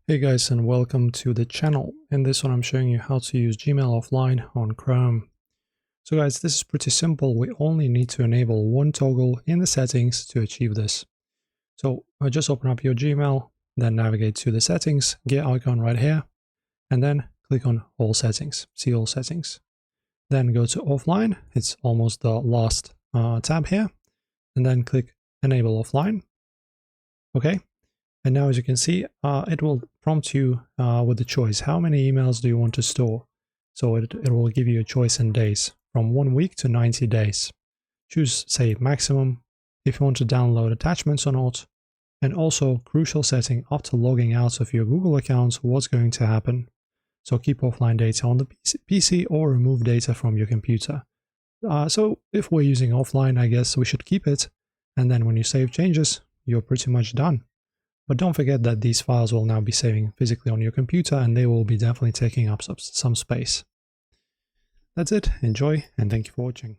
Hey guys, and welcome to the channel. In this one I'm showing you how to use Gmail offline on Chrome. So guys, this is pretty simple. We only need to enable one toggle in the settings to achieve this. So just open up your Gmail, then navigate to the settings, gear icon right here, and then click on all settings, see all settings. Then go to offline, it's almost the last tab here, and then click enable offline. Okay. And now, as you can see, it will prompt you with the choice. How many emails do you want to store? So it will give you a choice in days, from 1 week to 90 days. Choose, say, maximum, if you want to download attachments or not. And also, crucial setting, after logging out of your Google account, what's going to happen. So keep offline data on the PC or remove data from your computer. So if we're using offline, I guess we should keep it. And then when you save changes, you're pretty much done. But don't forget that these files will now be saving physically on your computer, and they will be definitely taking up some space. That's it. Enjoy, and thank you for watching.